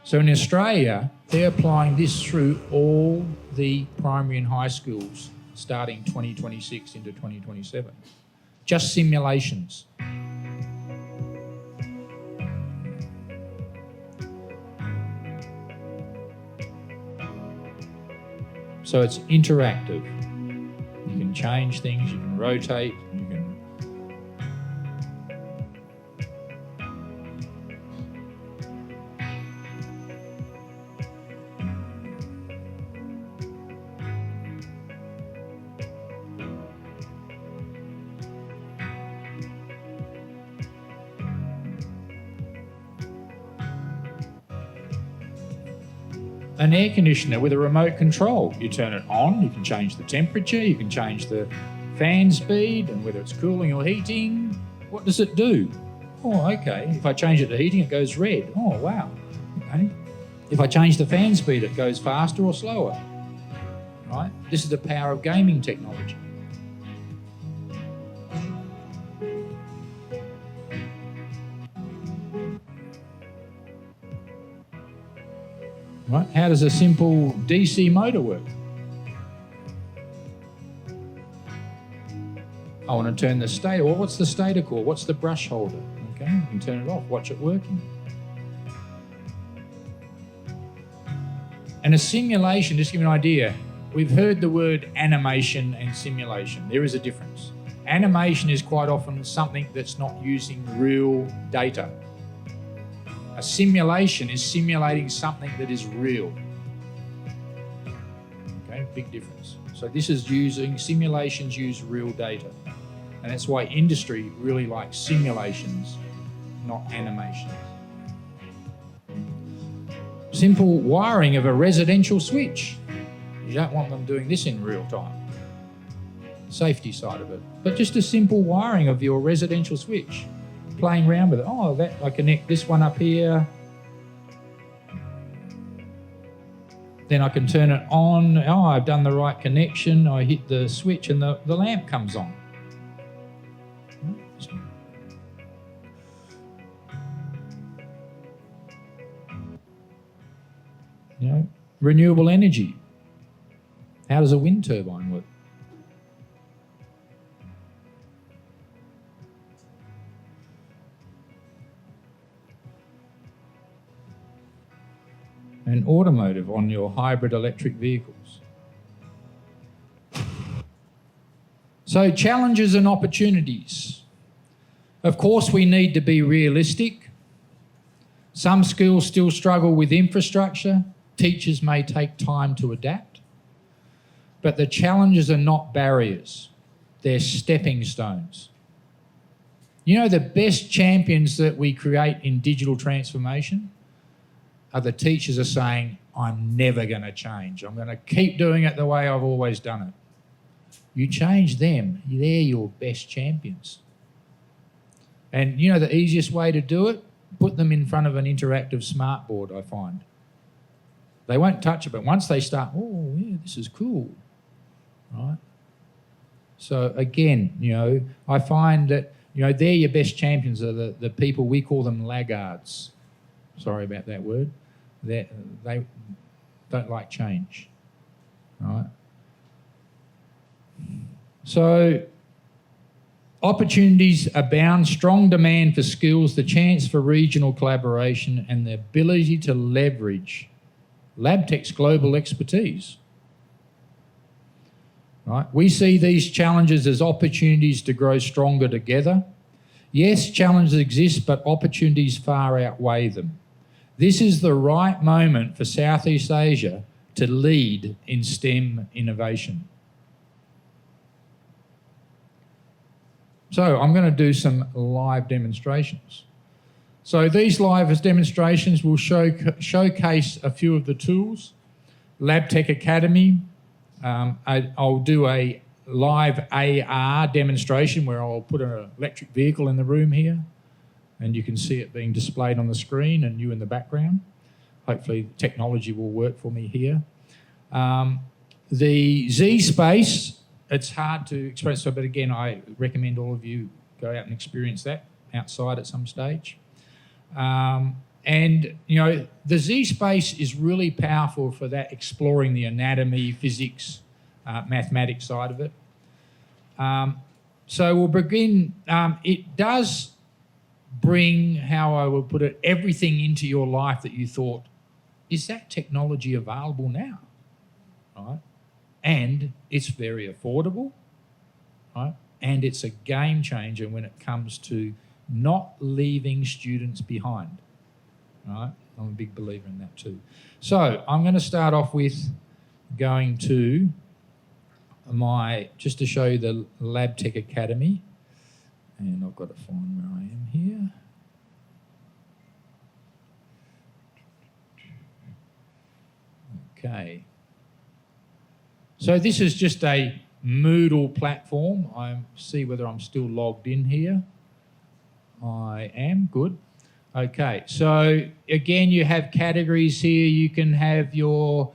So in Australia, they're applying this through all the primary and high schools starting 2026 into 2027. Just simulations. So it's interactive. You can change things, you can rotate, you can... an air conditioner with a remote control. You turn it on, you can change the temperature, you can change the fan speed and whether it's cooling or heating. What does it do? Oh, okay. If I change it to heating, it goes red. Oh, wow. Okay. If I change the fan speed, it goes faster or slower. Right? This is the power of gaming technology. Right? How does a simple DC motor work? I want to turn the stator. Well, what's the stator core? What's the brush holder? Okay, you can turn it off. Watch it working. And a simulation, just to give you an idea, we've heard the word animation and simulation. There is a difference. Animation is quite often something that's not using real data. A simulation is simulating something that is real. Okay, big difference. So this is simulations use real data. And that's why industry really likes simulations, not animations. Simple wiring of a residential switch. You don't want them doing this in real time. Safety side of it. But just a simple wiring of your residential switch. Playing around with it. Oh, that I connect this one up here. Then I can turn it on. Oh, I've done the right connection. I hit the switch and the lamp comes on. You know, renewable energy. How does a wind turbine work? And automotive on your hybrid electric vehicles. So challenges and opportunities. Of course, we need to be realistic. Some schools still struggle with infrastructure. Teachers may take time to adapt. But the challenges are not barriers. They're stepping stones. You know, the best champions that we create in digital transformation are the teachers are saying, I'm never going to change. I'm going to keep doing it the way I've always done it. You change them, they're your best champions. And you know the easiest way to do it? Put them in front of an interactive smartboard, I find. They won't touch it, but once they start, oh, yeah, this is cool, right? So again, you know, I find that, you know, they're your best champions are the people, we call them laggards. Sorry about that word. They don't like change, right? So opportunities abound, strong demand for skills, the chance for regional collaboration and the ability to leverage Labtech's global expertise. Right? We see these challenges as opportunities to grow stronger together. Yes, challenges exist, but opportunities far outweigh them. This is the right moment for Southeast Asia to lead in STEM innovation. So I'm going to do some live demonstrations. So these live demonstrations will showcase a few of the tools. Labtech Academy, I'll do a live AR demonstration where I'll put an electric vehicle in the room here and you can see it being displayed on the screen and you in the background. Hopefully technology will work for me here. The Z Space, it's hard to express, but again, I recommend all of you go out and experience that outside at some stage. And, you know, the Z Space is really powerful for that, exploring the anatomy, physics, mathematics side of it. So we'll begin, it does bring, how I will put it, everything into your life that you thought, is that technology available now? Right? And it's very affordable, right? And it's a game changer when it comes to not leaving students behind, right? I'm a big believer in that too. So I'm going to start off with going to just to show you the Labtech Academy. And I've got to find where I am here. Okay. So this is just a Moodle platform. I see whether I'm still logged in here. I am, good. Okay, so again, you have categories here. You can have your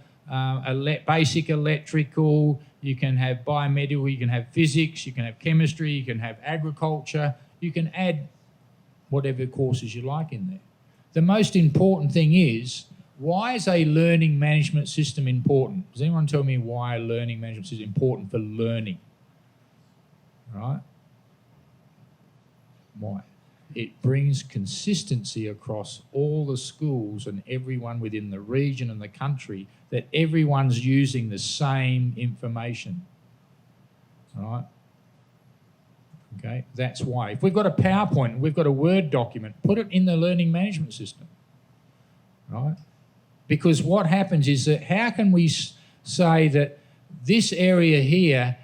basic electrical, you can have biomedical, you can have physics, you can have chemistry, you can have agriculture. You can add whatever courses you like in there. The most important thing is, why is a learning management system important? Does anyone tell me why a learning management system is important for learning? Right? Why? It brings consistency across all the schools and everyone within the region and the country, that everyone's using the same information. Right? Okay, that's why. If we've got a PowerPoint, we've got a Word document, put it in the learning management system. Right? Because what happens is that how can we say that this area here,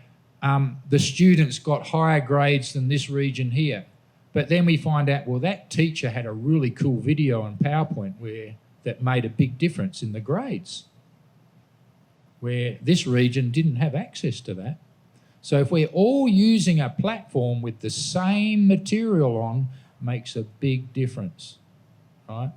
the students got higher grades than this region here? But then we find out, well, that teacher had a really cool video on PowerPoint that made a big difference in the grades, where this region didn't have access to that. So if we're all using a platform with the same material on, makes a big difference, right?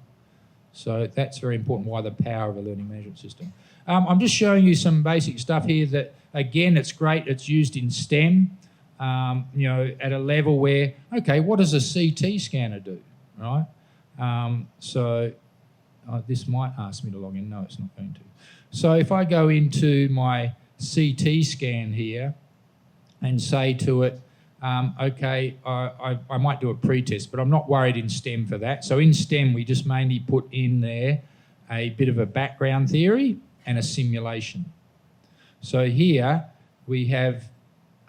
So that's very important, why the power of a learning management system. I'm just showing you some basic stuff here that, again, it's great. It's used in STEM, at a level where, okay, what does a CT scanner do, right? This might ask me to log in. No, it's not going to. So if I go into my CT scan here and say to it, okay, I might do a pre-test, but I'm not worried in STEM for that. So in STEM, we just mainly put in there a bit of a background theory and a simulation. So here we have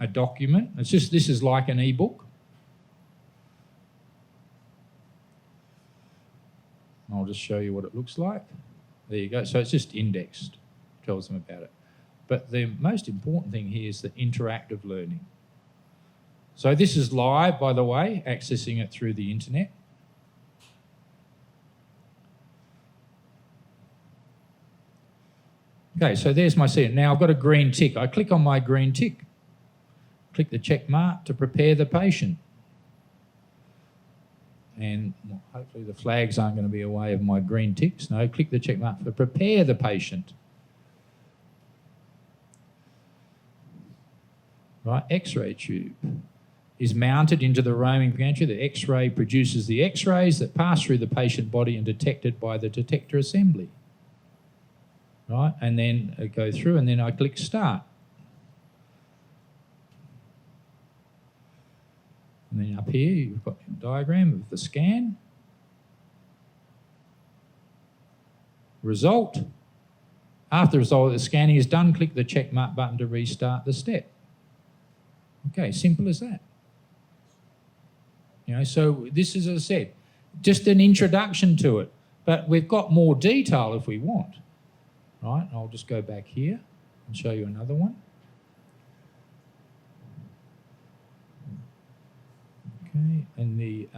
a document. This is like an ebook. I'll just show you what it looks like. There you go. So it's just indexed, tells them about it. But the most important thing here is the interactive learning. So this is live, by the way, accessing it through the internet. Okay, so there's my scene. Now I've got a green tick. I click on my green tick. Click the check mark to prepare the patient. And hopefully the flags aren't going to be away of my green ticks. No, click the check mark for prepare the patient. Right, X-ray tube is mounted into the roaming gantry. The X-ray produces the X-rays that pass through the patient body and detected by the detector assembly. Right, and then I go through and then I click start. And then up here you've got a diagram of the scan. Result. After the result of the scanning is done, click the check mark button to restart the step. Okay, simple as that. So this is, as I said, just an introduction to it. But we've got more detail if we want. Right, I'll just go back here and show you another one. Okay, and the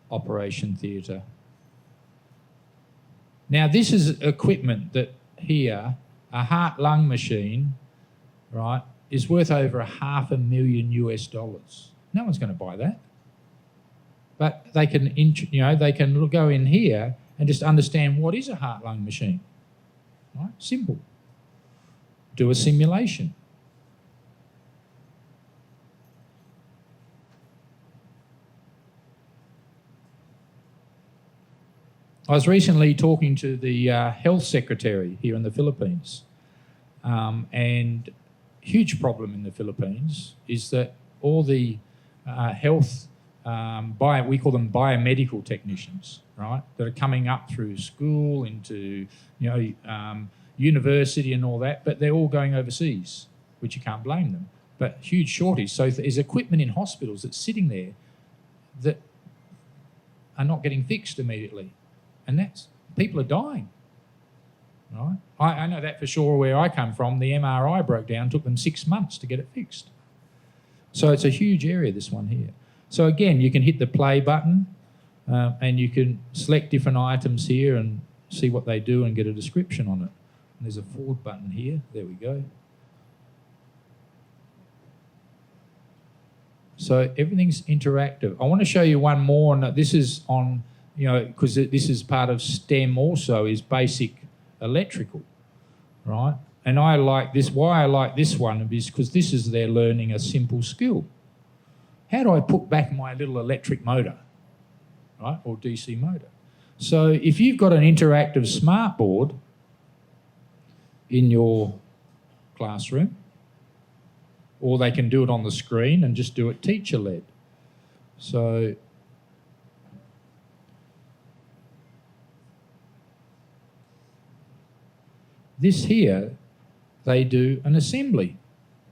operation theatre. Now this is equipment that here, a heart-lung machine, right, is worth over $500,000 US. No one's going to buy that. But they can, they can go in here and just understand what is a heart-lung machine. Right? Simple. Do a simulation. I was recently talking to the health secretary here in the Philippines, and huge problem in the Philippines is that all the health, we call them biomedical technicians, right, that are coming up through school into university and all that, but they're all going overseas, which you can't blame them. But huge shortage. So there's equipment in hospitals that's sitting there that are not getting fixed immediately. And people are dying. Right? I know that for sure where I come from. The MRI broke down, took them 6 months to get it fixed. So it's a huge area, this one here. So again, you can hit the play button and you can select different items here and see what they do and get a description on it. There's a forward button here. There we go. So everything's interactive. I want to show you one more. And this is on, because this is part of STEM also, is basic electrical, right? And I like this. Why I like this one is because this is they're learning a simple skill. How do I put back my little electric motor, right, or DC motor? So if you've got an interactive smart board in your classroom, or they can do it on the screen and just do it teacher-led. So this here, they do an assembly.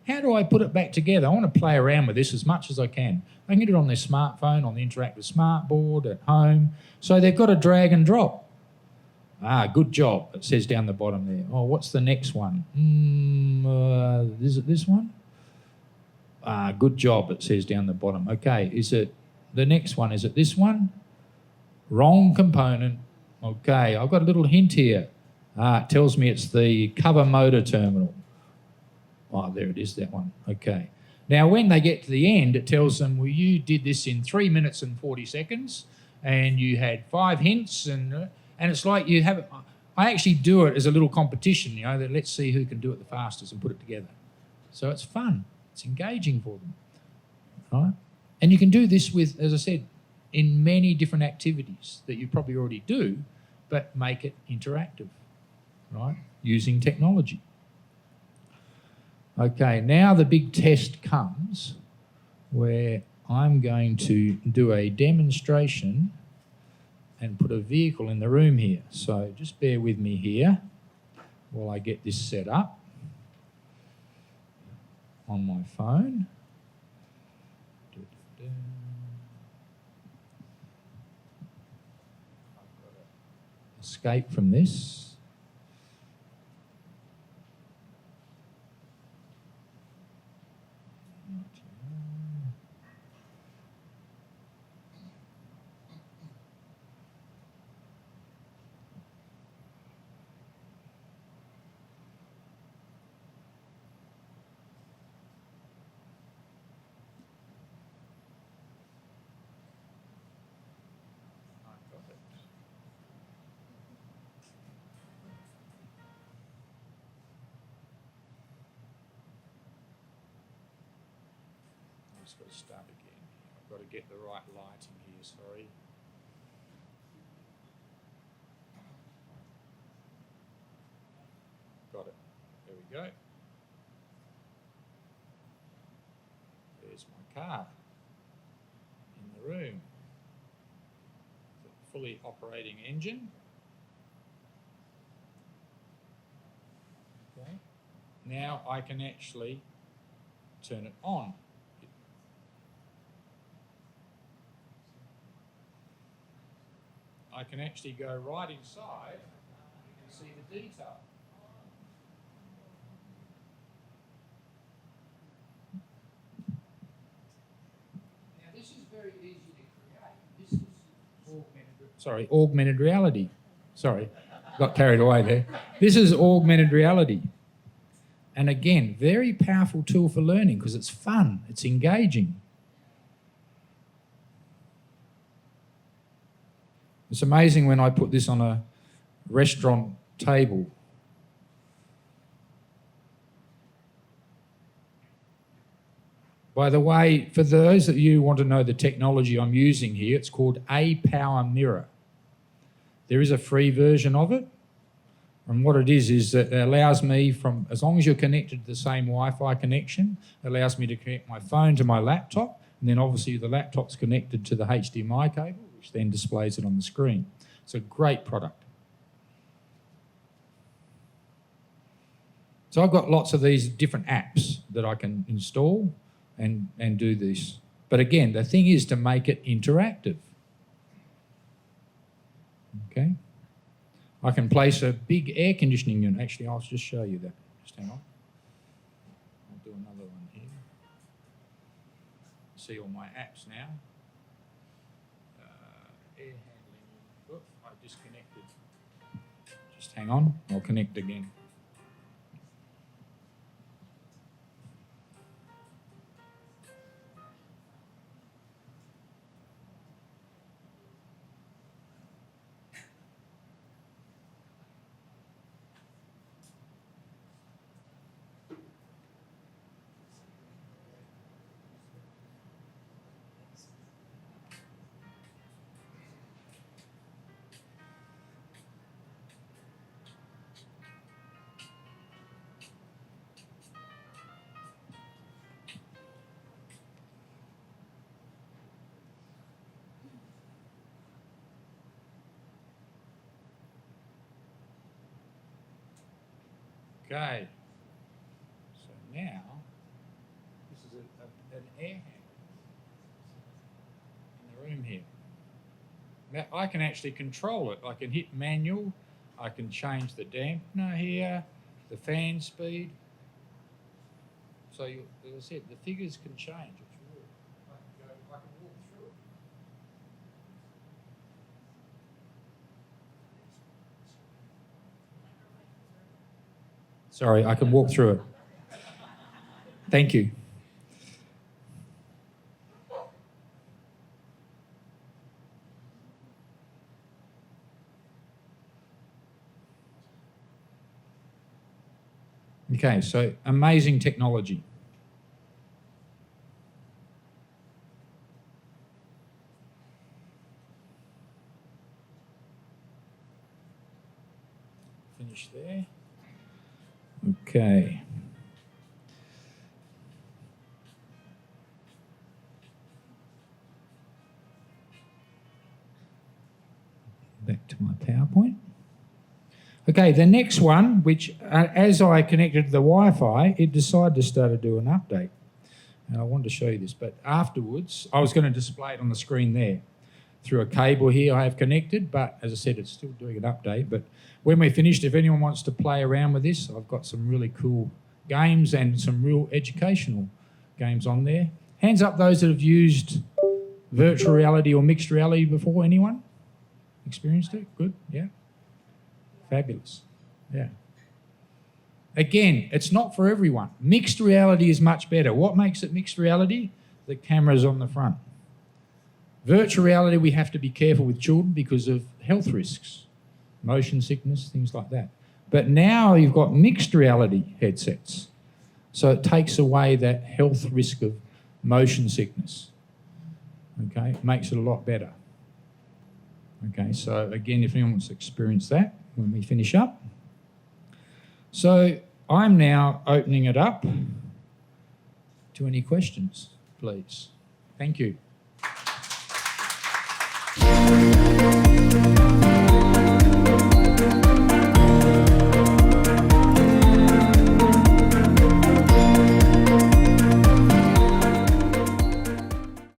How do I put it back together? I want to play around with this as much as I can. They can do it on their smartphone, on the interactive smart board, at home. So they've got to drag and drop. Ah, good job, it says down the bottom there. Oh, what's the next one? Is it this one? Ah, good job, it says down the bottom. Okay, is it the next one? Is it this one? Wrong component. Okay, I've got a little hint here. Ah, it tells me it's the cover motor terminal. Oh, there it is, that one. Okay. Now, when they get to the end, it tells them, well, you did this in 3 minutes and 40 seconds, and you had 5 hints, and it's like you have. I actually do it as a little competition, that let's see who can do it the fastest and put it together. So it's fun. It's engaging for them, right? And you can do this with, as I said, in many different activities that you probably already do, but make it interactive, right? Using technology. Okay, now the big test comes where I'm going to do a demonstration and put a vehicle in the room here. So just bear with me here while I get this set up on my phone. I've got to escape from this. Just got to start again. I've got to get the right lighting here, sorry. Got it. There we go. There's my car in the room. The fully operating engine. Okay. Now I can actually turn it on. I can actually go right inside and see the detail. Now this is very easy to create. This is augmented reality. Sorry, got carried away there. This is augmented reality. And again, very powerful tool for learning because it's fun, it's engaging. It's amazing when I put this on a restaurant table. By the way, for those of you who want to know the technology I'm using here, it's called 𝗂𝗡𝗎�mirror. There is a free version of it. And what it is that it allows me from, as long as you're connected to the same Wi-Fi connection, it allows me to connect my phone to my laptop, and then obviously the laptop's connected to the HDMI cable, which then displays it on the screen. It's a great product. So I've got lots of these different apps that I can install and do this. But again, the thing is to make it interactive. Okay? I can place a big air conditioning unit. Actually, I'll just show you that. Just hang on. I'll do another one here. See all my apps now. Air handling. Oops, I disconnected. Just hang on. I'll connect again. Okay. So now, this is an air handler in the room here. Now I can actually control it. I can hit manual. I can change the dampener here, the fan speed. So as I said, the figures can change. It's real. I can walk through it. Sorry, I can walk through it. Thank you. Okay, so amazing technology. Finish there. Okay. Back to my PowerPoint. Okay, the next one, which as I connected to the Wi-Fi, it decided to start to do an update. And I wanted to show you this, but afterwards, I was going to display it on the screen there. Through a cable here I have connected, but as I said, it's still doing an update. But when we're finished, if anyone wants to play around with this, I've got some really cool games and some real educational games on there. Hands up those that have used virtual reality or mixed reality before. Anyone experienced it? Good, yeah. Fabulous, yeah. Again, it's not for everyone. Mixed reality is much better. What makes it mixed reality? The camera's on the front. Virtual reality, we have to be careful with children because of health risks, motion sickness, things like that. But now you've got mixed reality headsets. So it takes away that health risk of motion sickness. Okay, it makes it a lot better. Okay, so again, if anyone wants to experience that when we finish up. So I'm now opening it up to any questions, please. Thank you.